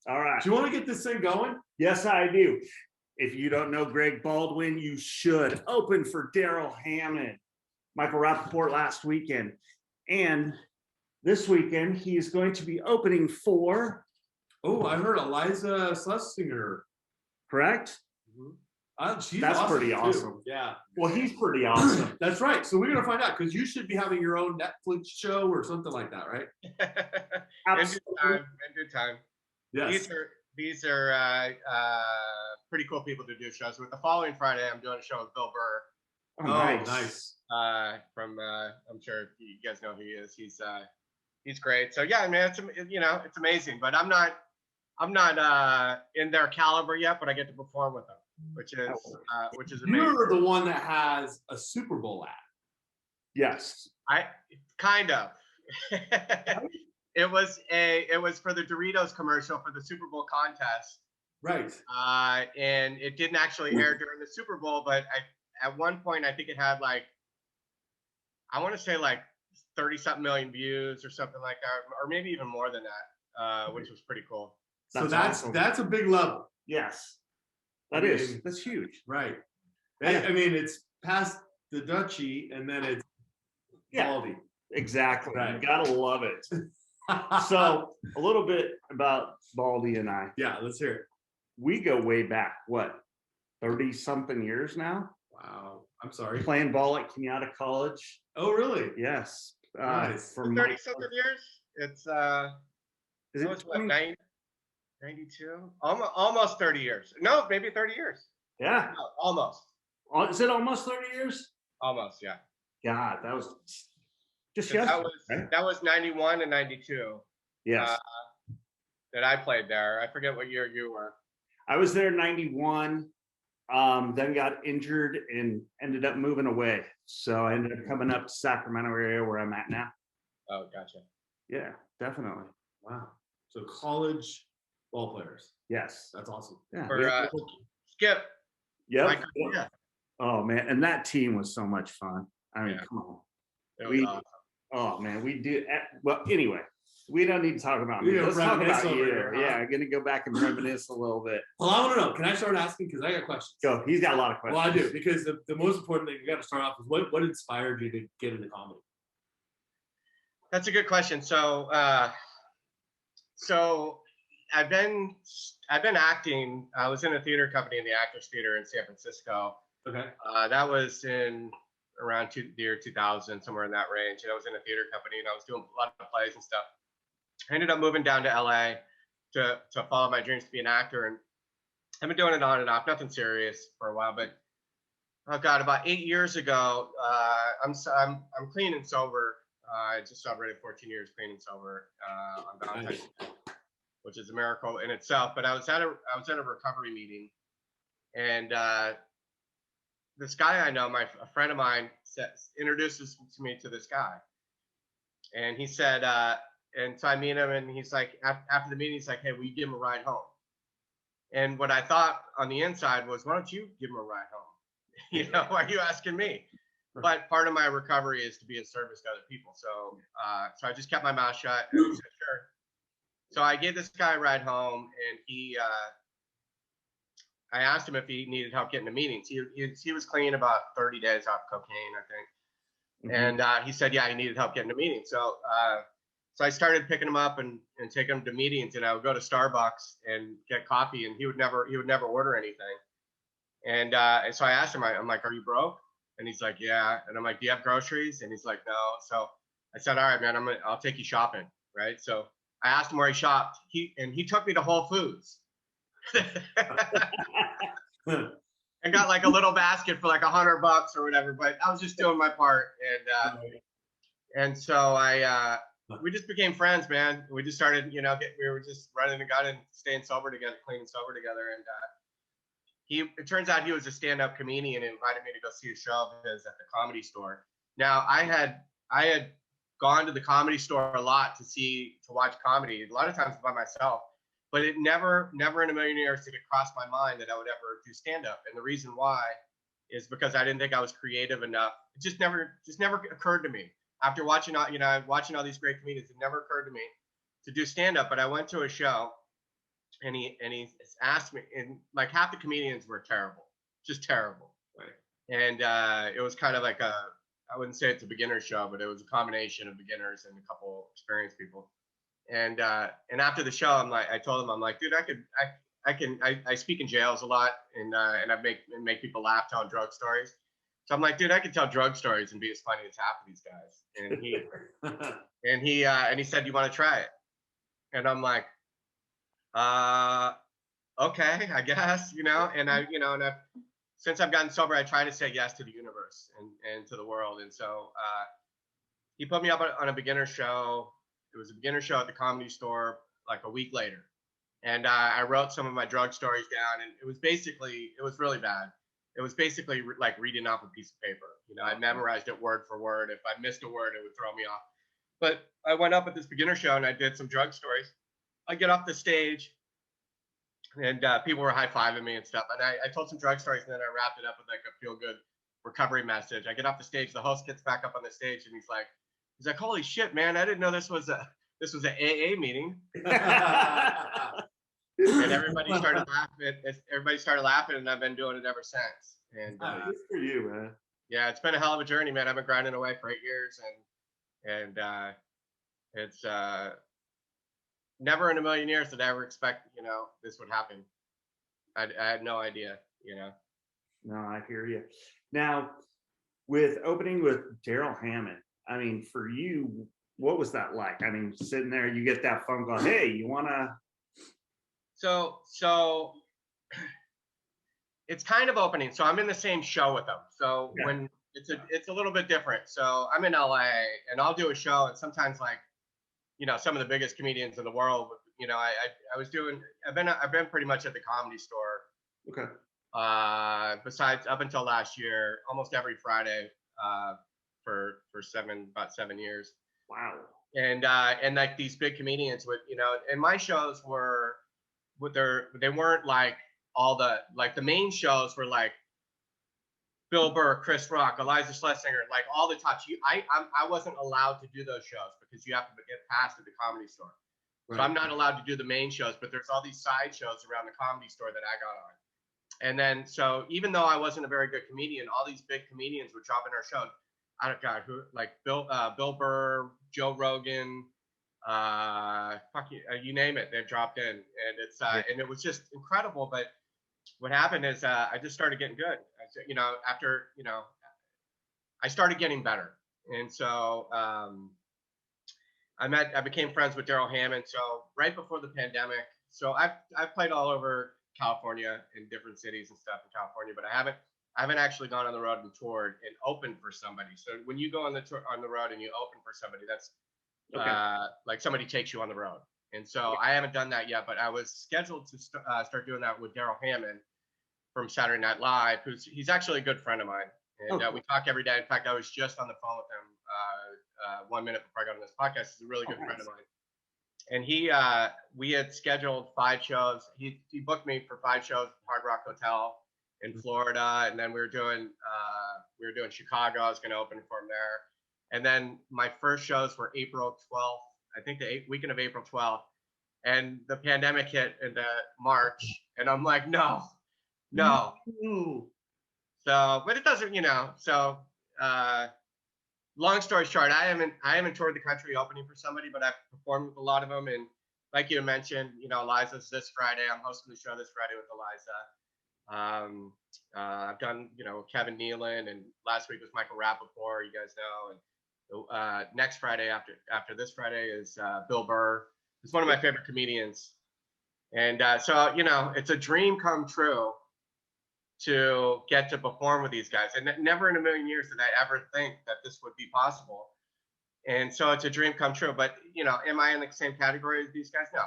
All right. Do you want to get this thing going? Yes, I do. If you don't know Greg Baldwin, you should. Open for Darrell Hammond, Michael Rappaport last weekend. And this weekend, he is going to be opening for... Oh, I heard Iliza Schlesinger. Correct? She's That's awesome pretty too. awesome. Yeah. Well, he's pretty awesome. That's right. So we're going to find out because you should be having your own Netflix show or something like that, right? In due time. Yes. These are pretty cool people to do shows with. The following Friday, I'm doing a show with Bill Burr. Oh, nice. From I'm sure you guys know who he is. He's great. So yeah, man, it's amazing. But I'm not in their caliber yet, but I get to perform with them, which is amazing. You're the one that has a Super Bowl ad. Yes. I kind of. It was for the Doritos commercial for the Super Bowl contest. Right. And it didn't actually air during the Super Bowl, but at one point I think it had I want to say 30-something million views or something like that, or maybe even more than that, which was pretty cool. So that's a big level. Yes. That's huge. Right. I mean, it's past the Dutchie and then it's Baldy. Exactly. Right. You gotta love it. So a little bit about Baldy and I. Yeah, let's hear it. We go way back, 30-something years now? Wow. I'm sorry. Playing ball at Kenyatta College. Oh, really? Yes. Nice. For 30-something years? It's is it what, 92? Almost 30 years. No, maybe 30 years. Yeah. No, almost. Is it almost 30 years? Almost, yeah. God, that was just yesterday. That was 91 and 92. Yes. That I played there. I forget what year you were. I was there 91, then got injured and ended up moving away. So I ended up coming up to Sacramento area where I'm at now. Oh, gotcha. Yeah, definitely. Wow. So college ball players. Yes. That's awesome. Yeah. For Skip. Yep. Yeah. Oh man, and that team was so much fun. I mean, come on. Awesome. Oh man, we do. Well, anyway, we don't need to talk about me. Let's talk about you. Yeah, I'm gonna go back and reminisce a little bit. Well, I want to know. Can I start asking? Because I got questions. Go. He's got a lot of questions. Well, I do, because the most important thing you got to start off is what inspired you to get into comedy? That's a good question. So I've been acting. I was in a theater company in the Actors Theater in San Francisco. Okay. That was in around the year 2000, somewhere in that range. And I was in a theater company and I was doing a lot of plays and stuff. I ended up moving down to LA to follow my dreams to be an actor. And I've been doing it on and off, nothing serious for a while, but oh God, about 8 years ago, I'm clean and sober. I just celebrated 14 years clean and sober on Valentine's Day, which is a miracle in itself. But I was at a recovery meeting, and this guy I know, a friend of mine, introduces me to this guy, and he said, and so I meet him, and he's like, after the meeting, he's like, hey, will you give him a ride home? And what I thought on the inside was, why don't you give him a ride home? You know, why are you asking me? But part of my recovery is to be of service to other people. So so I just kept my mouth shut and I said, sure. So I gave this guy a ride home, and I asked him if he needed help getting to meetings. He was clean about 30 days off cocaine, I think. Mm-hmm. And he said, yeah, he needed help getting to meetings. So so I started picking him up and taking him to meetings, and I would go to Starbucks and get coffee, and he would never order anything. And so I asked him, I'm like, are you broke? And he's like, yeah. And I'm like, do you have groceries? And he's like, no. So I said, all right, man, I'll take you shopping, right? So I asked him where he shopped. He took me to Whole Foods. And got like a little basket for like $100 or whatever. But I was just doing my part. And so we just became friends, man. We just started, we were just running the gun and staying sober together, clean and sober together. And it turns out he was a stand-up comedian and invited me to go see a show of his at the Comedy Store. Now I had gone to the Comedy Store a lot to watch comedy, a lot of times by myself, but it never in a million years did it cross my mind that I would ever do stand-up. And the reason why is because I didn't think I was creative enough. It just never occurred to me. After watching all these great comedians, it never occurred to me to do stand-up. But I went to a show and he asked me, and like half the comedians were terrible, just terrible. Right. And it was kind of like I wouldn't say it's a beginner show, but it was a combination of beginners and a couple experienced people. And after the show, I told him, I'm like, dude, I speak in jails a lot, and I make people laugh telling drug stories. So I'm like, dude, I could tell drug stories and be as funny as half of these guys. And he said, you want to try it? And I'm like, okay, I guess, and since I've gotten sober, I try to say yes to the universe and to the world. And so he put me up on a beginner show. It was a beginner show at the Comedy Store like a week later. And I wrote some of my drug stories down, and it was really bad. It was basically like reading off a piece of paper. I memorized it word for word. If I missed a word, it would throw me off. But I went up at this beginner show and I did some drug stories. I get off the stage, and people were high-fiving me and stuff. And I told some drug stories, and then I wrapped it up with like a feel-good recovery message. I get off the stage, the host gets back up on the stage, and he's like, holy shit, man, I didn't know this was an AA meeting. And everybody started laughing, and I've been doing it ever since. And good for you, man. Yeah, it's been a hell of a journey, man. I've been grinding away for 8 years, and it's never in a million years did I ever expect, this would happen. I had no idea, No, I hear you. Now, with opening with Darrell Hammond, I mean, for you, what was that like? I mean, sitting there, you get that phone call, hey, you want to? So it's kind of opening. So I'm in the same show with them. So yeah. When it's a little bit different. So I'm in LA and I'll do a show, and sometimes like, some of the biggest comedians in the world, I've been pretty much at the Comedy Store. Okay. Besides up until last year, almost every Friday, for about 7 years. Wow. And like these big comedians would, and my shows they weren't like the main shows were like Bill Burr, Chris Rock, Iliza Schlesinger, like all the top. I wasn't allowed to do those shows because you have to get past at the Comedy Store. Right. So I'm not allowed to do the main shows, but there's all these side shows around the Comedy Store that I got on. And then, so even though I wasn't a very good comedian, all these big comedians would drop in our show. I don't God who like Bill Burr, Joe Rogan, you name it, they've dropped in, and it's and it was just incredible. But what happened is I just started getting good. After I started getting better, and so I became friends with Darrell Hammond. So right before the pandemic, so I've played all over California in different cities and stuff in California, but I haven't actually gone on the road and toured and opened for somebody. So when you go on the road and you open for somebody, that's like somebody takes you on the road. And so I haven't done that yet, but I was scheduled to start doing that with Darrell Hammond from Saturday Night Live, he's actually a good friend of mine. And we talk every day. In fact, I was just on the phone with him 1 minute before I got on this podcast. He's a really good friend of mine. And we had scheduled 5 shows. He booked me for 5 shows at Hard Rock Hotel in Florida, and then we were doing Chicago. I was going to open for him there, and then my first shows were April 12th. I think the weekend of April 12th, and the pandemic hit in March, and I'm like, no. So, but it doesn't, So, long story short, I haven't toured the country opening for somebody, but I've performed with a lot of them, and like you mentioned, Iliza's this Friday. I'm hosting the show this Friday with Iliza. I've done, Kevin Nealon, and last week was Michael Rappaport, you guys know, and next Friday after this Friday is Bill Burr. He's one of my favorite comedians, and so it's a dream come true to get to perform with these guys, and never in a million years did I ever think that this would be possible. And so it's a dream come true. But am I in the same category as these guys? No,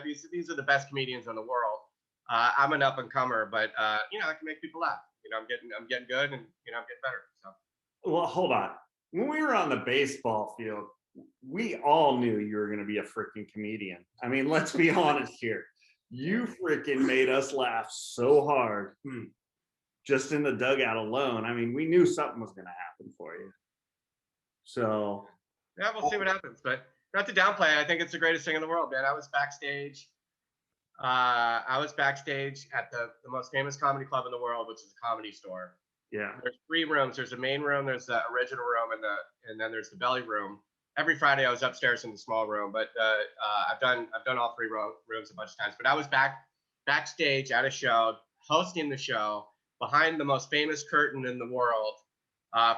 these are the best comedians in the world. I'm an up and comer, but I can make people laugh. I'm getting good, and I'm getting better. So. Well, hold on. When we were on the baseball field, we all knew you were going to be a freaking comedian. I mean, let's be honest here. You freaking made us laugh so hard. Just in the dugout alone. I mean, we knew something was going to happen for you. So. Yeah, we'll see what happens. But not to downplay, I think it's the greatest thing in the world, man. I was backstage I was backstage at the most famous comedy club in the world, which is the Comedy Store. Yeah. There's 3 rooms. There's the main room, there's the original room, and then there's the belly room. Every Friday I was upstairs in the small room, but I've done all 3 rooms a bunch of times. But I was backstage at a show, hosting the show behind the most famous curtain in the world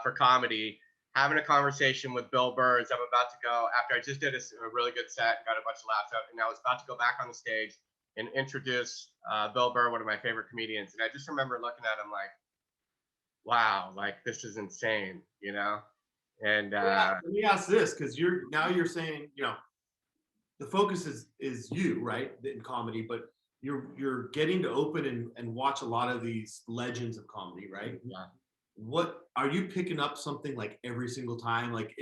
for comedy, having a conversation with Bill Burr as I'm about to go after I just did a really good set, got a bunch of laughs out, and I was about to go back on the stage and introduce Bill Burr, one of my favorite comedians. And I just remember looking at him like, wow, like this is insane, you know? And let me ask this, because you're saying, you know, the focus is you, right, in comedy, but you're getting to open and watch a lot of these legends of comedy, right? yeah. What are you picking up something like every single time? Like,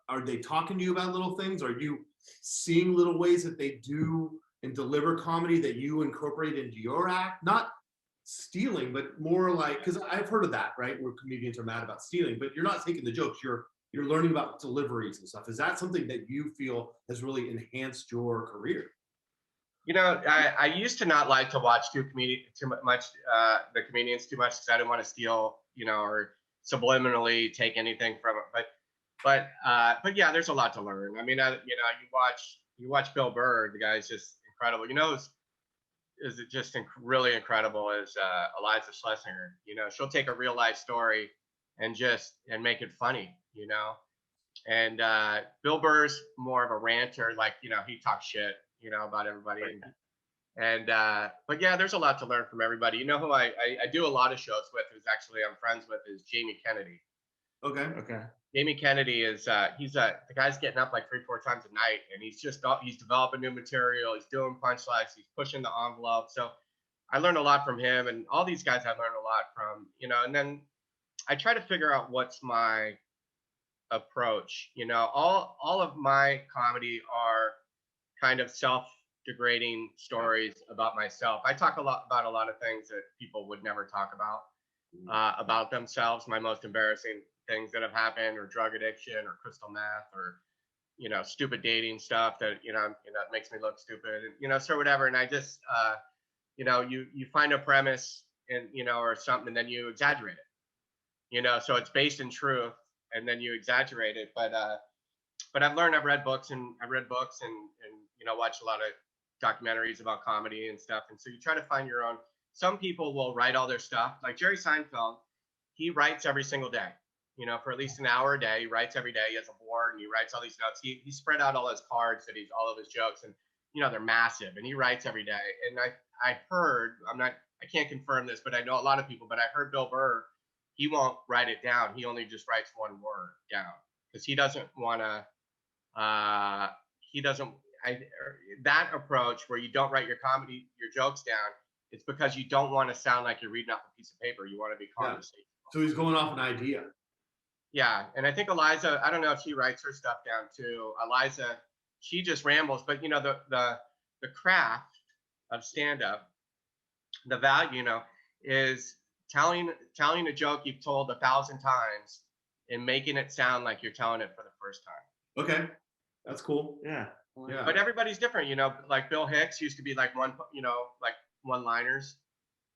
are they talking to you about little things? Are you seeing little ways that they do and deliver comedy that you incorporate into your act? Not stealing, but more like, because I've heard of that, right? Where comedians are mad about stealing, but you're not taking the jokes. You're learning about deliveries and stuff. Is that something that you feel has really enhanced your career? You know, I used to not like to watch the comedians too much because I didn't want to steal, you know, or subliminally take anything from it. But yeah, there's a lot to learn. I mean, you know, you watch Bill Burr, the guy's just incredible. You know, is it just really incredible is Iliza Schlesinger. You know, she'll take a real life story and make it funny, you know. And Bill Burr's more of a ranter, like, you know, he talks shit, you know, about everybody. And but yeah, there's a lot to learn from everybody. You know who I do a lot of shows with, who's actually I'm friends with, is Jamie Kennedy. Okay. Jamie Kennedy is the guy's getting up like 3-4 times a night, and he's developing new material, he's doing punchlines, he's pushing the envelope. So I learned a lot from him, and all these guys I learned a lot from, you know. And then I try to figure out what's my approach. You know, all of my comedy are kind of self-degrading stories about myself. I talk about a lot of things that people would never talk about themselves. My most embarrassing things that have happened, or drug addiction, or crystal meth, or, you know, stupid dating stuff that, you know, makes me look stupid, and, you know, so whatever. And I just, you know, you find a premise, and, you know, or something, and then you exaggerate it, you know, so it's based in truth, and then you exaggerate it. But I've read books, and you know, watched a lot of documentaries about comedy and stuff. And so you try to find your own. Some people will write all their stuff, like Jerry Seinfeld. He writes every single day, you know, for at least an hour a day. He writes every day. He has a board, and he writes all these notes. He spread out all his cards that all of his jokes, and, you know, they're massive, and he writes every day. And I heard, I can't confirm this, but I know a lot of people, but I heard Bill Burr, he won't write it down. He only just writes one word down, because he doesn't want to, that approach where you don't write your jokes down, it's because you don't want to sound like you're reading off a piece of paper. You want to be conversational. So he's going off an idea. Yeah. And I think Iliza, I don't know if she writes her stuff down too. Iliza, she just rambles, but, you know, the craft of stand-up, the value, you know, is telling a joke you've told 1,000 times and making it sound like you're telling it for the first time. Okay. That's cool. Yeah. Yeah. But everybody's different, you know, like Bill Hicks used to be like one-liners,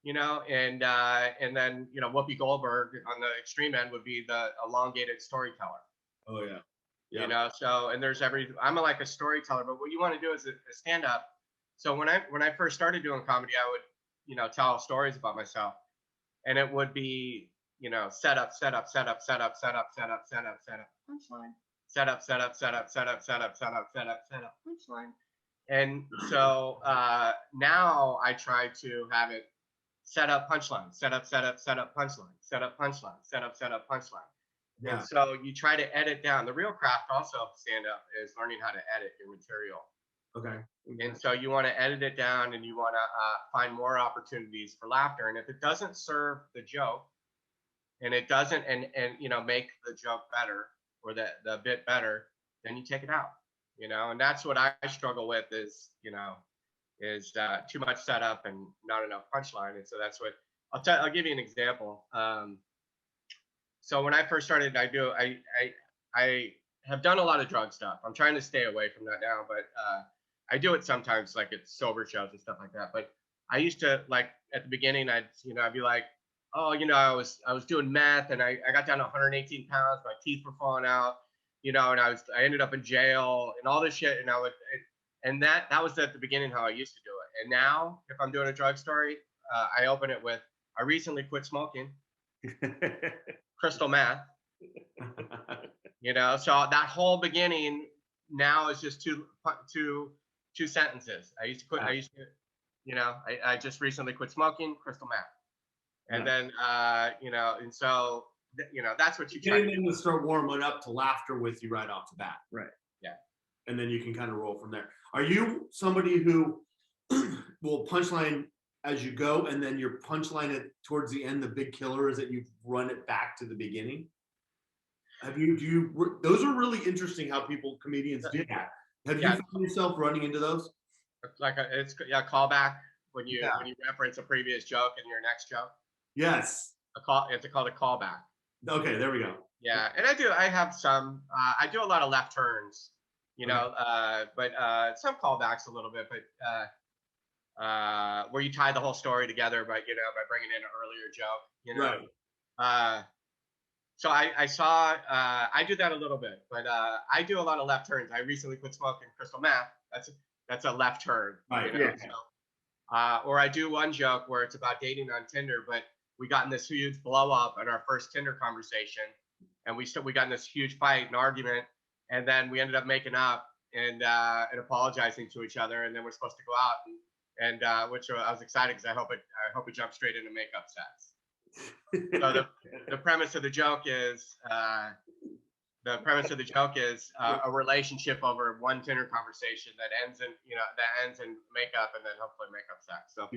you know, and then, you know, Whoopi Goldberg on the extreme end would be the elongated storyteller. Oh yeah. Yeah. You know, so, and I'm like a storyteller, but what you want to do is a stand-up. So when I first started doing comedy, I would, you know, tell stories about myself, and it would be, you know, set up, punchline. Set up, punchline. And so now I try to have it set up, punchline, set up, punchline, set up, punchline. Yeah. And so you try to edit down. The real craft also of stand-up is learning how to edit your material. Okay. And so you want to edit it down, and you want to find more opportunities for laughter. And if it doesn't serve the joke, and it doesn't, and you know, make the joke better, or the bit better, then you take it out, you know. And that's what I struggle with is, you know, is too much setup and not enough punchline. And so that's what I'll give you an example. So when I first started, I have done a lot of drug stuff. I'm trying to stay away from that now, but I do it sometimes, like at sober shows and stuff like that. But I used to, like, at the beginning, I'd be like, oh, I was doing meth and I got down to 118 pounds. My teeth were falling out, and I ended up in jail and all this shit. And that was at the beginning how I used to do it. And now if I'm doing a drug story, I open it with, I recently quit smoking crystal meth, so that whole beginning now is just two sentences. I used to, I just recently quit smoking crystal meth. And then, and so, that's what you try Getting them to start warming up to laughter with you right off the bat. Right. Yeah. And then you can kind of roll from there. Are you somebody who will punchline as you go, and then your punchline at towards the end, the big killer is that you run it back to the beginning? Those are really interesting how comedians do that. Have you found yourself running into those? Like it's a callback when you reference a previous joke in your next joke. Yes. It's called a callback. Okay, there we go. Yeah, and I have some. I do a lot of left turns, but some callbacks a little bit, but where you tie the whole story together, by bringing in an earlier joke, Right. So I saw. I do that a little bit, but I do a lot of left turns. I recently quit smoking crystal meth. That's a left turn. Right. So, or I do one joke where it's about dating on Tinder, but we got in this huge blow up in our first Tinder conversation, and we got in this huge fight and argument, and then we ended up making up and apologizing to each other, and then we're supposed to go out and which I was excited because I hope it jumped straight into makeup sex. So the premise of the joke is a relationship over one Tinder conversation that ends in makeup and then hopefully makeup sex. So,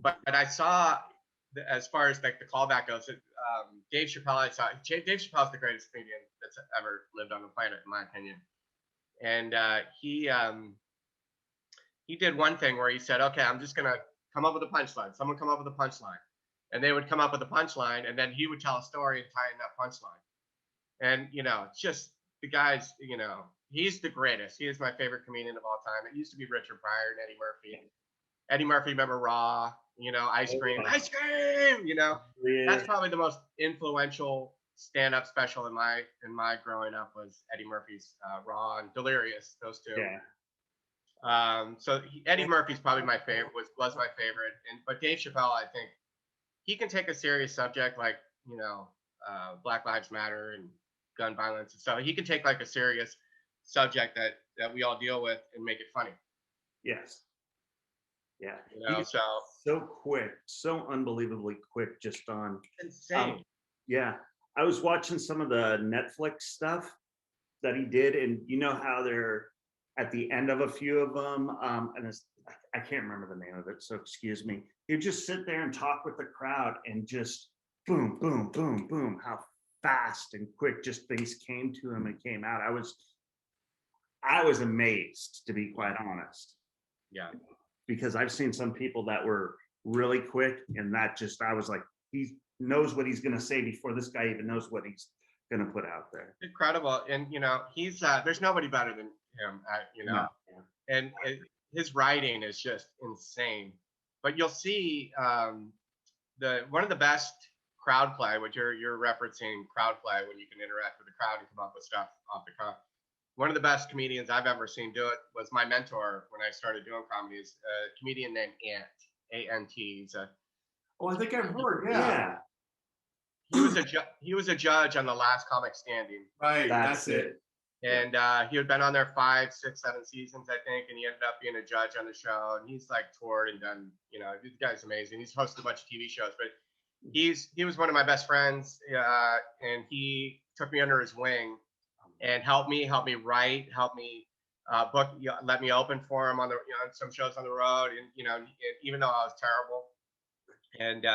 but I saw, as far as like the callback goes, Dave Chappelle. Dave Chappelle's the greatest comedian that's ever lived on the planet, in my opinion. And he did one thing where he said, "Okay, I'm just gonna come up with a punchline. Someone come up with a punchline," and they would come up with a punchline, and then he would tell a story and tie in that punchline. And just the guy's, he's the greatest. He is my favorite comedian of all time. It used to be Richard Pryor and Eddie Murphy. Eddie Murphy, remember Raw? Ice cream. That's probably the most influential stand-up special in my growing up was Eddie Murphy's Raw and Delirious. Those two. Yeah. So Eddie Murphy's probably my favorite. Was my favorite. But Dave Chappelle, I think he can take a serious subject like Black Lives Matter and gun violence and stuff. He can take like a serious subject that we all deal with and make it funny. Yes. Yeah. He's so quick, so unbelievably quick, just on insane. Yeah. I was watching some of the Netflix stuff that he did, and how they're at the end of a few of them, and I can't remember the name of it, so excuse me. He'd just sit there and talk with the crowd and just boom, boom, boom, boom, how fast and quick just things came to him and came out. I was amazed, to be quite honest. Yeah. Because I've seen some people that were really quick, and I was like, he knows what he's going to say before this guy even knows what he's going to put out there. Incredible. And, he's, there's nobody better than him, No. And his writing is just insane. But you'll see one of the best crowd play, which you're referencing crowd play when you can interact with the crowd and come up with stuff off the cuff. One of the best comedians I've ever seen do it was my mentor when I started doing comedy. Is a comedian named Ant, A-N-T. I think I've heard. Yeah. He was a judge on The Last Comic Standing. Right. That's it. And he had been on there 5, 6, 7 seasons, I think, and he ended up being a judge on the show. And he's like toured and done. This guy's amazing. He's hosted a bunch of TV shows, but he was one of my best friends, and he took me under his wing and helped me write, helped me book, let me open for him on the on some shows on the road, and even though I was terrible, and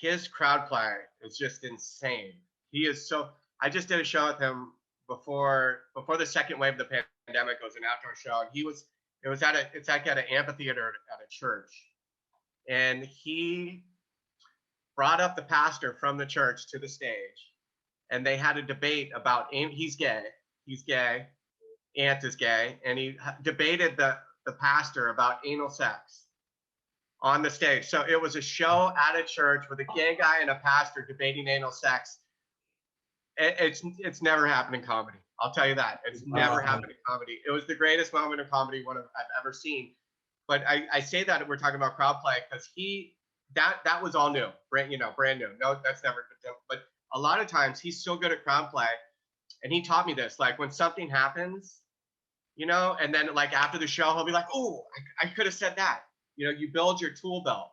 his crowd play is just insane. He is so. I just did a show with him before the second wave of the pandemic. It was an outdoor show, and it's like at an amphitheater at a church, and he brought up the pastor from the church to the stage, and they had a debate about he's gay, aunt is gay, and he debated the pastor about anal sex on the stage. So it was a show at a church with a gay guy and a pastor debating anal sex. It's never happened in comedy. I'll tell you that. It's never happened in comedy. It was the greatest moment in comedy I've ever seen. But I say that we're talking about crowd play because that was all new, brand new. No, that's never been done. But a lot of times he's so good at crowd play, and he taught me this. Like when something happens, and then like after the show, he'll be like, "Oh, I could have said that." You build your tool belt.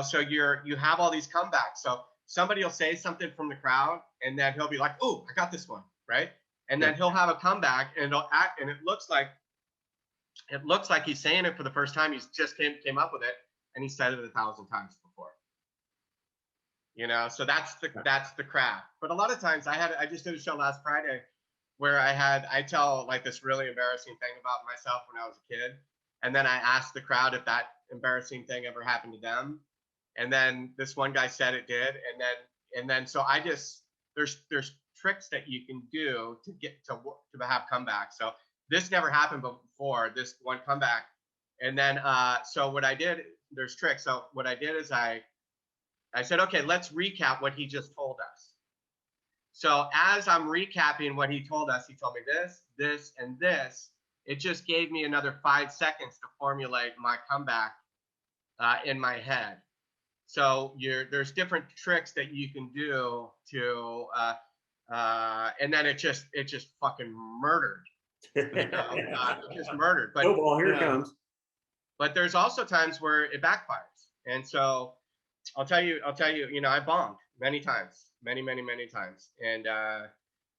So you have all these comebacks. So somebody will say something from the crowd, and then he'll be like, "Oh, I got this one," right? And then he'll have a comeback, and it'll act, and it looks like he's saying it for the first time. He's just came up with it, and he said it 1,000 times before. So that's the craft. But a lot of times I just did a show last Friday where I tell like this really embarrassing thing about myself when I was a kid, and then I asked the crowd if that embarrassing thing ever happened to them, and then this one guy said it did, and then so I just there's tricks that you can do to get to have comebacks. So this never happened before, this one comeback, and then so what I did, there's tricks. So what I did is I said, okay, let's recap what he just told us. So as I'm recapping what he told us, he told me this, this, and this. It just gave me another 5 seconds to formulate my comeback in my head. So there's different tricks that you can do to, and then it just fucking murdered. It just murdered. But oh, well, here it comes. But there's also times where it backfires, and so I'll tell you, I bombed many times, many times. And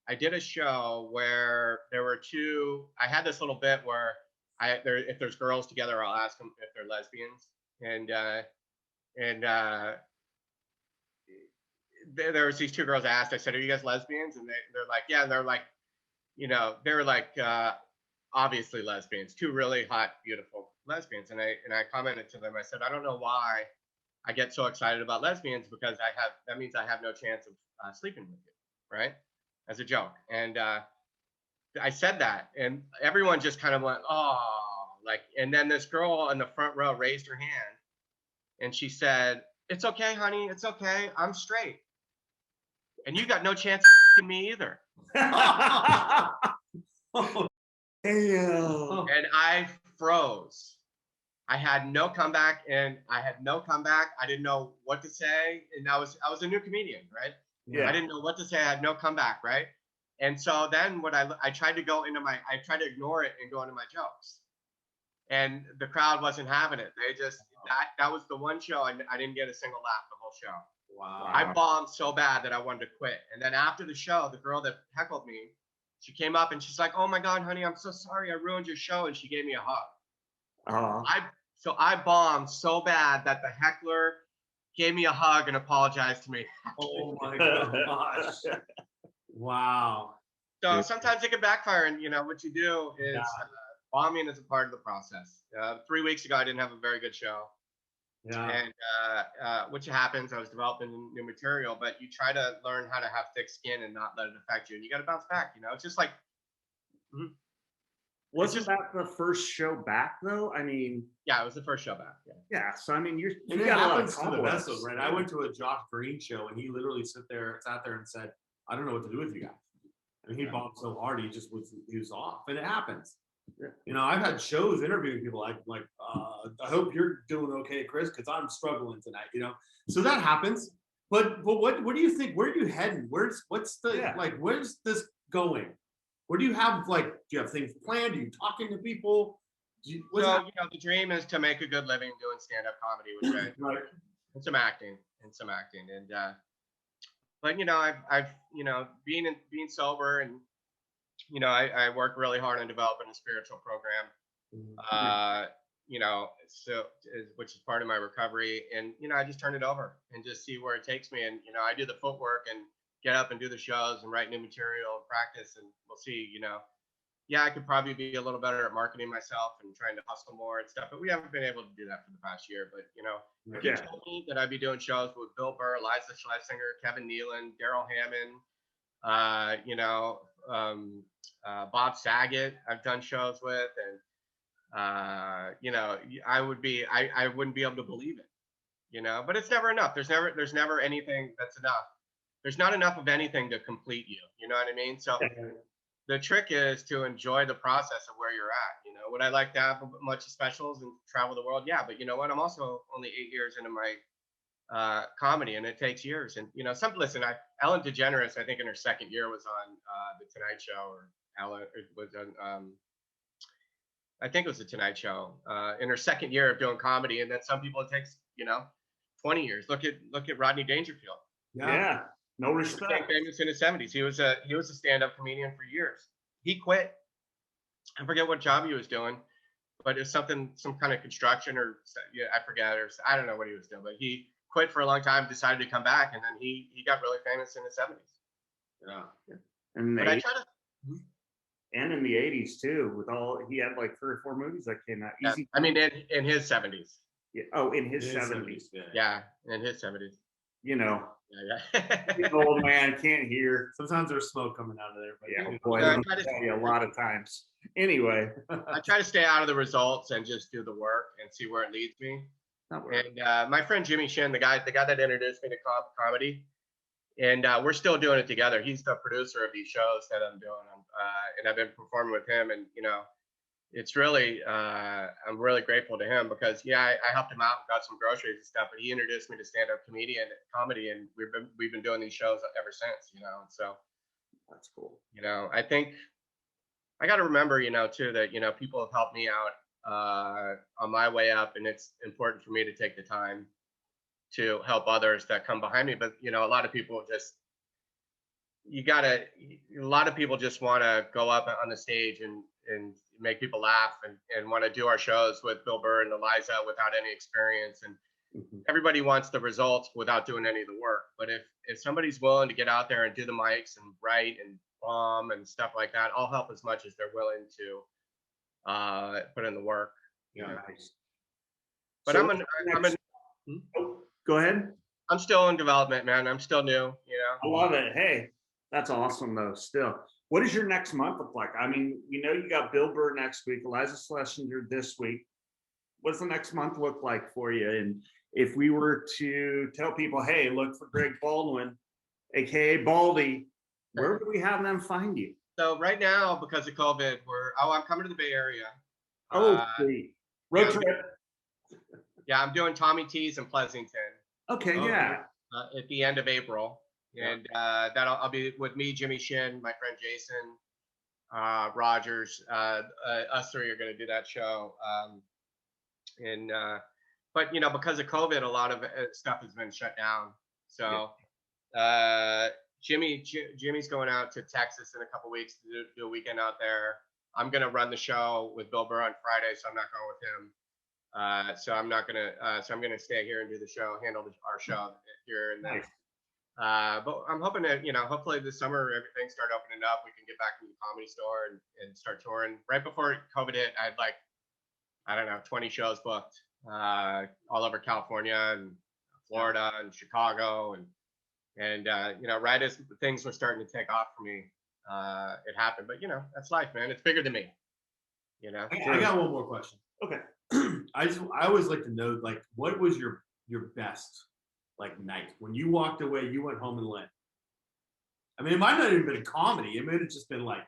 I did a show where there were two, I had this little bit where if there's girls together, I'll ask them if they're lesbians. And there was these two girls I asked, I said, are you guys lesbians? And they're like, yeah. And they're like, they were like, obviously lesbians, two really hot, beautiful lesbians. And I commented to them, I said, I don't know why I get so excited about lesbians, because that means I have no chance of sleeping with you, right? As a joke. And I said that, and everyone just kind of went, oh, like, and then this girl in the front row raised her hand, and she said, it's okay, honey, it's okay, I'm straight. And you got no chance of me either. Oh, damn. And I froze. I had no comeback, I didn't know what to say. And I was a new comedian, right? Yeah. I didn't know what to say. I had no comeback, right? And so then I tried to ignore it and go into my jokes. And the crowd wasn't having it. They just, that was the one show I didn't get a single laugh the whole show. Wow. I bombed so bad that I wanted to quit. And then after the show, the girl that heckled me, she came up and she's like, oh my God, honey, I'm so sorry I ruined your show. And she gave me a hug. So I bombed so bad that the heckler gave me a hug and apologized to me. Oh my gosh. Wow. So sometimes it can backfire, and what you do is bombing is a part of the process. 3 weeks ago, I didn't have a very good show. Yeah. And which happens, I was developing new material, but you try to learn how to have thick skin and not let it affect you, and you got to bounce back. It's just like. Wasn't that the first show back though? I mean, yeah, it was the first show back. Yeah. So I mean, you And it got happens a lot to of the best of complex. them, right? I went to a Josh Green show, and he literally sat there and said, I don't know what to do with you guys. And he bombed so hard, he was off, and it happens. Yeah. I've had shows interviewing people like I hope you're doing okay, Chris, because I'm struggling tonight. So that happens. But what do you think? Where are you heading? Where's this going? Where do you have do you have things planned? Are you talking to people? The dream is to make a good living doing stand-up comedy, which right. and some acting, and but I've being sober, and I work really hard on developing a spiritual program, which is part of my recovery, and I just turn it over and just see where it takes me, and I do the footwork and get up and do the shows and write new material and practice, and we'll see. I could probably be a little better at marketing myself and trying to hustle more and stuff, but we haven't been able to do that for the past year. But if you told me that I'd be doing shows with Bill Burr, Iliza Schlesinger, Kevin Nealon, Darrell Hammond, Bob Saget I've done shows with, and you know, I wouldn't be able to believe it, you know, but it's never enough. There's never anything that's enough. There's not enough of anything to complete you. You know what I mean? So the trick is to enjoy the process of where you're at. You know, would I like to have a bunch of specials and travel the world? Yeah, but you know what? I'm also only 8 years into my comedy, and it takes years. And you know, Ellen DeGeneres, I think in her second year was on the Tonight Show, or Ellen was on. I think it was the Tonight Show in her second year of doing comedy, and then some people it takes 20 years. Look at Rodney Dangerfield. Yeah, no respect. He became famous in his 70s. He was a stand-up comedian for years. He quit. I forget what job he was doing, but it's some kind of construction, or I forget, or I don't know what he was doing. But he quit for a long time, decided to come back, and then he got really famous in his 70s. Yeah, and in the 80s too, with he had like 3 or 4 movies that came out. Yeah, I mean, in his 70s. Yeah. Oh, in his 70s. Yeah, in his 70s. You know. Yeah. Old man can't hear. Sometimes there's smoke coming out of there. But yeah, boy, I tell you a lot of times. Anyway, I try to stay out of the results and just do the work and see where it leads me. And my friend Jimmy Shin, the guy that introduced me to comedy, and we're still doing it together. He's the producer of these shows that I'm doing, and I've been performing with him. And it's really I'm really grateful to him, because I helped him out, got some groceries and stuff, but he introduced me to stand-up comedy, and we've been doing these shows ever since. And so that's cool. I think I got to remember, too, that people have helped me out on my way up, and it's important for me to take the time to help others that come behind me. But a lot of people just want to go up on the stage and make people laugh, and want to do our shows with Bill Burr and Iliza without any experience. And everybody wants the results without doing any of the work. But if somebody's willing to get out there and do the mics and write and bomb and stuff like that, I'll help as much as they're willing to put in the work. Nice. But so go ahead. I'm still in development, man. I'm still new. I love it. Hey, that's awesome though. Still, what does your next month look like? I mean, you got Bill Burr next week, Iliza Schlesinger this week. What's the next month look like for you? And if we were to tell people, hey, look for Greg Baldwin, aka Baldy, where would we have them find you? So right now, because of COVID, I'm coming to the Bay Area. Oh, sweet. Road trip. Yeah, I'm doing Tommy T's in Pleasanton. Okay, yeah. At the end of April. And I'll be with me, Jimmy Shin, my friend Jason Rogers. Us three are going to do that show. But because of COVID, a lot of stuff has been shut down. So Jimmy's going out to Texas in a couple weeks to do a weekend out there. I'm going to run the show with Bill Burr on Friday, so I'm not going with him. So I'm going to stay here and do the show, handle our show here and there. But I'm hoping to, hopefully this summer everything start opening up. We can get back to the Comedy Store and start touring. Right before COVID hit, I had 20 shows booked all over California and Florida and Chicago, and right as things were starting to take off for me, it happened. But that's life, man. It's bigger than me. I got one more question. Okay. I always like to know, like, what was your best night when you walked away, you went home and lit? I mean, it might not even been a comedy. It might have just been like,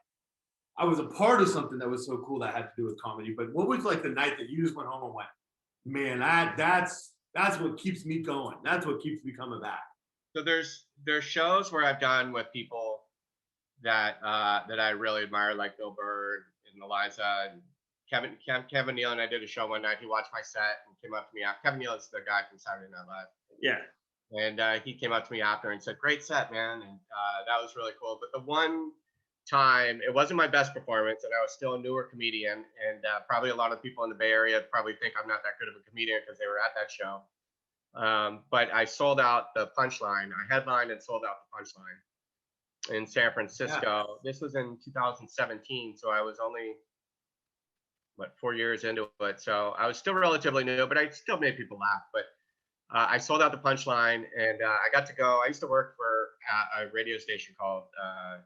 I was a part of something that was so cool that had to do with comedy. But what was the night that you just went home and went, man, that's what keeps me going. That's what keeps me coming back. So there's shows where I've done with people that I really admire, like Bill Burr and Iliza and Kevin Nealon. I did a show one night. He watched my set and came up to me. Kevin Nealon's the guy from Saturday Night Live. Yeah. And he came up to me after and said, "Great set, man." And that was really cool. But the one time, it wasn't my best performance, and I was still a newer comedian. And probably a lot of people in the Bay Area probably think I'm not that good of a comedian because they were at that show. But I sold out the punchline. I headlined and sold out the punchline in San Francisco. Yeah. This was in 2017, so I was only 4 years into it. So I was still relatively new, but I still made people laugh. But I sold out the punchline, and I got to go. I used to work for a radio station called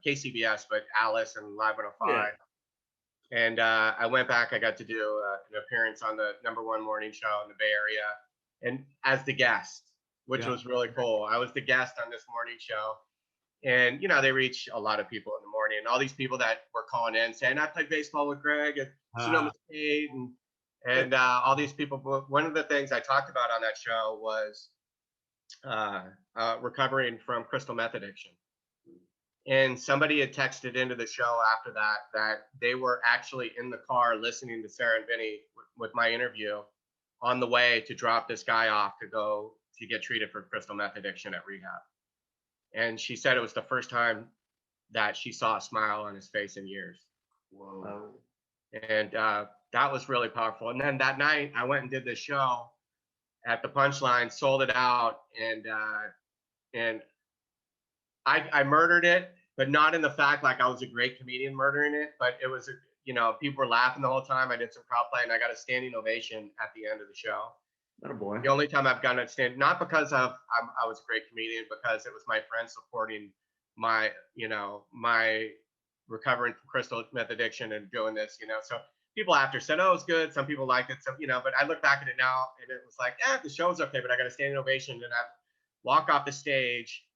KCBS, but Alice and Live 105. And I went back. I got to do an appearance on the #1 morning show in the Bay Area, and as the guest, which was really cool. I was the guest on this morning show, and they reach a lot of people in the morning, and all these people that were calling in saying, "I played baseball with Greg at Sonoma State," and all these people. One of the things I talked about on that show was recovering from crystal meth addiction. And somebody had texted into the show after that they were actually in the car listening to Sarah and Vinny with my interview on the way to drop this guy off to go to get treated for crystal meth addiction at rehab. And she said it was the first time that she saw a smile on his face in years. Whoa. And that was really powerful. And then that night I went and did this show at the Punchline, sold it out, and I murdered it, but not in the fact like I was a great comedian murdering it, but it was, people were laughing the whole time. I did some crowd play, and I got a standing ovation at the end of the show. Oh boy. The only time I've gotten a stand, not because I was a great comedian, because it was my friends supporting my recovering from crystal meth addiction and doing this, So people after said, "Oh, it's good." Some people liked it, but I look back at it now, and it was like, the show's okay, but I got a standing ovation, and I walk off the stage.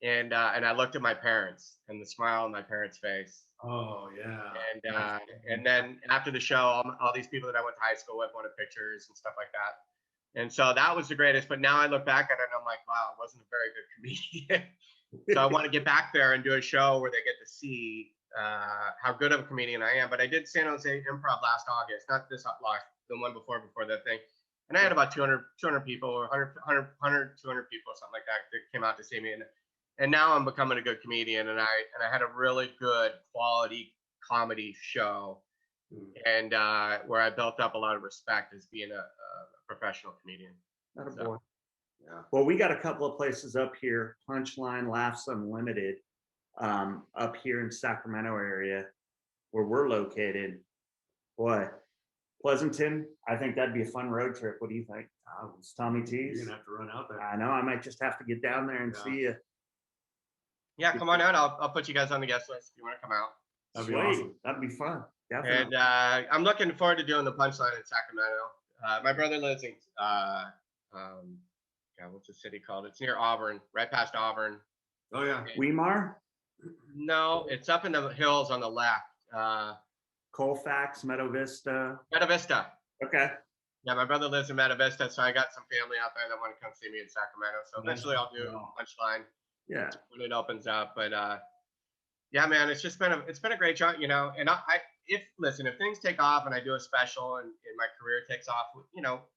And I looked at my parents and the smile on my parents' face. Oh yeah. And then after the show, all these people that I went to high school with wanted pictures and stuff like that. And so that was the greatest. But now I look back at it and I'm like, wow, I wasn't a very good comedian. So I want to get back there and do a show where they get to see how good of a comedian I am. But I did San Jose Improv last August, not this last, the one before that thing. And I had about 200 people or 200 people or something like that came out to see me. And now I'm becoming a good comedian, and I had a really good quality comedy show, and where I built up a lot of respect as being a professional comedian. Boy. Yeah. Well, we got a couple of places up here, Punchline, Laughs Unlimited, up here in Sacramento area, where we're located. Boy, Pleasanton, I think that'd be a fun road trip. What do you think? It's Tommy T's. You're gonna have to run out there. I know. I might just have to get down there and see you. Yeah, come on out. I'll put you guys on the guest list if you want to come out. That'd be awesome. That'd be fun. Definitely. And I'm looking forward to doing the Punchline in Sacramento. My brother lives in what's the city called? It's near Auburn, right past Auburn. Oh yeah. Weimar? No, it's up in the hills on the left. Colfax, Meadow Vista. Meadow Vista. Okay. Yeah, my brother lives in Meadow Vista, so I got some family out there that want to come see me in Sacramento. So eventually I'll do Punchline. Yeah, when it opens up. But yeah, man, it's been a great job, and if things take off and I do a special and my career takes off,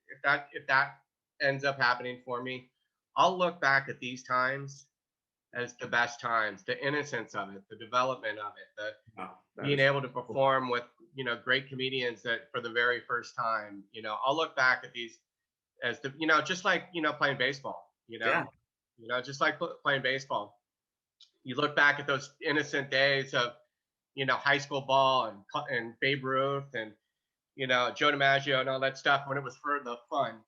if that ends up happening for me, I'll look back at these times as the best times, the innocence of it, the development of it, being able to perform with great comedians that for the very first time, I'll look back at these as just like playing baseball, just like playing baseball. You look back at those innocent days of, high school ball and Babe Ruth and, Joe DiMaggio and all that stuff when it was for the fun,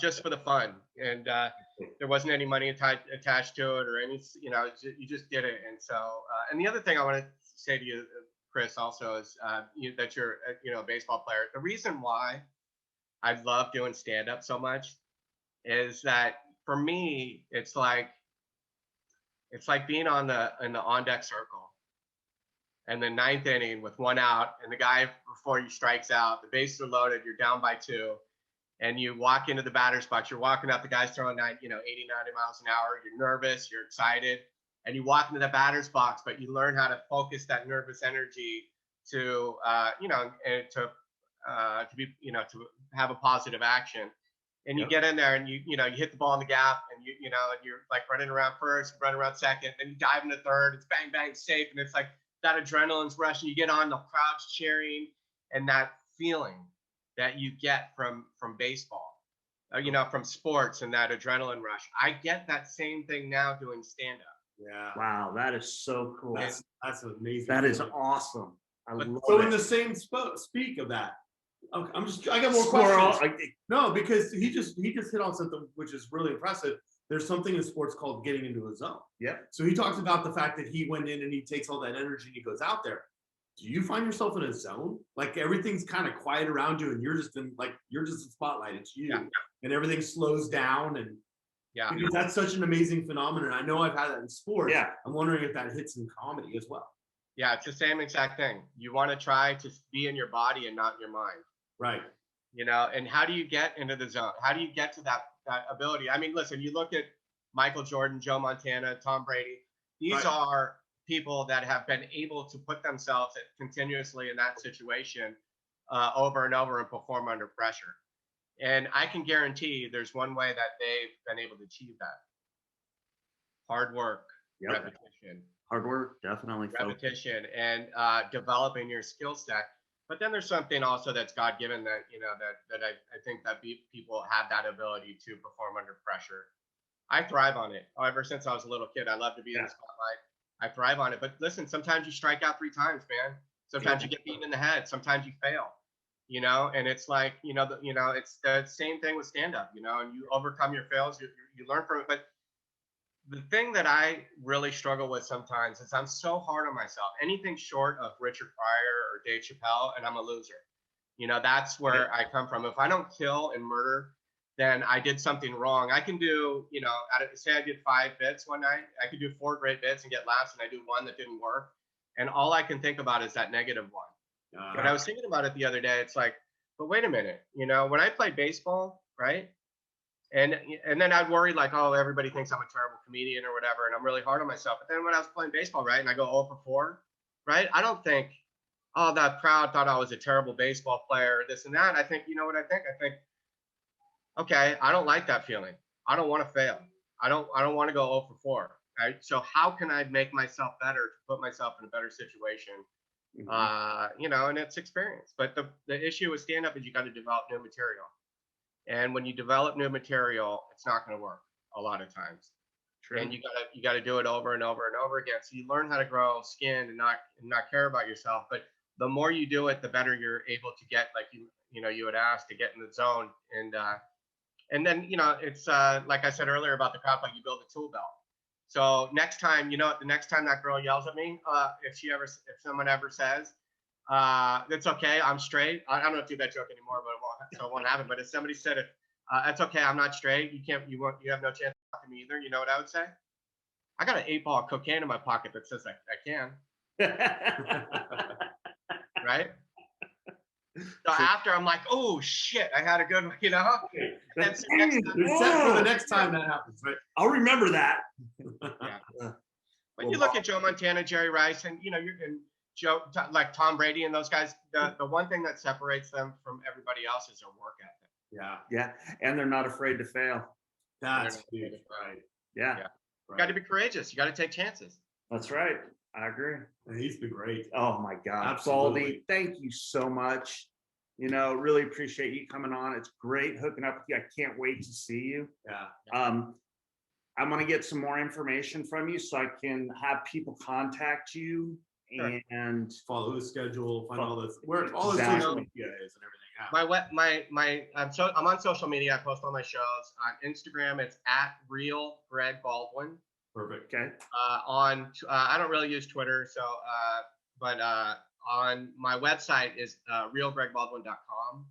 just for the fun. And there wasn't any money attached to it or any, you just did it. And so, and the other thing I want to say to you, Chris, also is that you're, a baseball player. The reason why I love doing stand-up so much is that for me, it's like being in the on-deck circle and the ninth inning with one out and the guy before you strikes out, the bases are loaded, you're down by 2, and you walk into the batter's box, you're walking up, the guy's throwing 80, 90 miles an hour, you're nervous, you're excited, and you walk into the batter's box, but you learn how to focus that nervous energy to, to to have a positive action. And you get in there and you hit the ball in the gap and you're like running around first, running around second, then you dive into third, it's bang, bang, safe. And it's like that adrenaline's rushing, you get on, the crowd's cheering, and that feeling that you get from baseball, from sports and that adrenaline rush. I get that same thing now doing stand-up. Yeah. Wow, that is so cool. That's amazing. That is awesome. I love so it. in the same speak of that, I got more questions. No, because he just hit on something which is really impressive. there's something in sports called getting into a zone. Yeah. So he talks about the fact that he went in and he takes all that energy and he goes out there. Do you find yourself in a zone? Like everything's kind of quiet around you and you're just in you're just the spotlight. It's you. Yeah. And everything slows down and Yeah. because that's such an amazing phenomenon. I know I've had that in sports. Yeah. I'm wondering if that hits in comedy as well. Yeah, it's the same exact thing. You want to try to be in your body and not in your mind. Right. You know, and how do you get into the zone? How do you get to that ability? I mean, listen, you look at Michael Jordan, Joe Montana, Tom Brady. These are people that have been able to put themselves continuously in that situation over and over and perform under pressure. And I can guarantee there's one way that they've been able to achieve that. Hard work, repetition. Hard work, definitely. Repetition and developing your skill set. But then there's something also that's God-given that, you know, that I think that people have that ability to perform under pressure. I thrive on it. Ever since I was a little kid, I love to be in the spotlight. I thrive on it. But listen, sometimes you strike out 3 times, man. Sometimes you get beaten in the head. Sometimes you fail, you know, and it's like, it's the same thing with stand-up, you know, and you overcome your fails, you learn from it. But the thing that I really struggle with sometimes is I'm so hard on myself. Anything short of Richard Pryor or Dave Chappelle, and I'm a loser. You know, that's where I come from. If I don't kill and murder, then I did something wrong. I can do, you know, say I did 5 bits one night. I could do 4 great bits and get laughs, and I do 1 that didn't work. And all I can think about is that negative one. But I was thinking about it the other day. It's like, but wait a minute. You know, when I played baseball, right? And then I'd worry like, oh, everybody thinks I'm a terrible comedian or whatever, and I'm really hard on myself. But then when I was playing baseball, right, and I go 0 for 4, right, I don't think, oh, that crowd thought I was a terrible baseball player, this and that. I think, you know what I think? I think, okay, I don't like that feeling. I don't want to fail. I don't want to go 0 for 4. Right? So how can I make myself better to put myself in a better situation? You know, and it's experience. But the issue with stand-up is you got to develop new material. And when you develop new material, it's not going to work a lot of times. True. And you gotta do it over and over and over again. So you learn how to grow skin and not care about yourself. But the more you do it, the better you're able to get, like you had asked, to get in the zone. And then, you know, it's like I said earlier about the crowd, like you build a tool belt. So next time, you know, the next time that girl yells at me, if someone ever says, it's okay, I'm straight. I don't do that joke anymore, but it won't happen. But if somebody said it, it's okay, I'm not straight. You have no chance to talk to me either. You know what I would say? I got an 8-ball of cocaine in my pocket that says I can. Right? So after I'm like, oh shit, I had a good one, you know. That's set for the next time that happens, right? I'll remember that. Yeah. When you look at Joe Montana, Jerry Rice, and you know, Joe, like Tom Brady and those guys, the one thing that separates them from everybody else is their work ethic. Yeah, and they're not afraid to fail. That's huge, right? Yeah. Right. You got to be courageous. You got to take chances. That's right. I agree. And he's been great. Oh my God, Absolutely. Baldy, thank you so much. You know, really appreciate you coming on. It's great hooking up with you. I can't wait to see you. Yeah. I'm gonna get some more information from you so I can have people contact you and follow the schedule, find all this, where all the Exactly. social media is and everything. I'm on social media. I post all my shows on Instagram. It's at Real Greg Baldwin. Perfect. Okay. I don't really use Twitter, so but on my website is realgregbaldwin.com.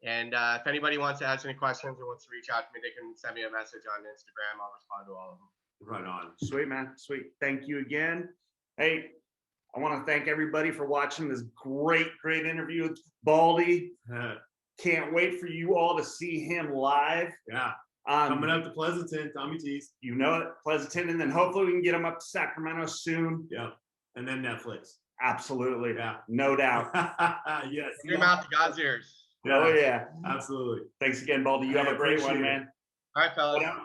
And if anybody wants to ask any questions or wants to reach out to me, they can send me a message on Instagram. I'll respond to all of them. Right on. Sweet, man. Sweet. Thank you again. Hey, I want to thank everybody for watching this great interview with Baldy. Can't wait for you all to see him live. Yeah. Coming up to Pleasanton, Tommy T's. You know it, Pleasanton, and then hopefully we can get him up to Sacramento soon. Yeah. And then Netflix. Absolutely. Yeah. No doubt. Yes. Your mouth to God's ears. Oh yeah. Absolutely. Thanks again, Baldy. You have a great one, man. All right, fellas. Yeah.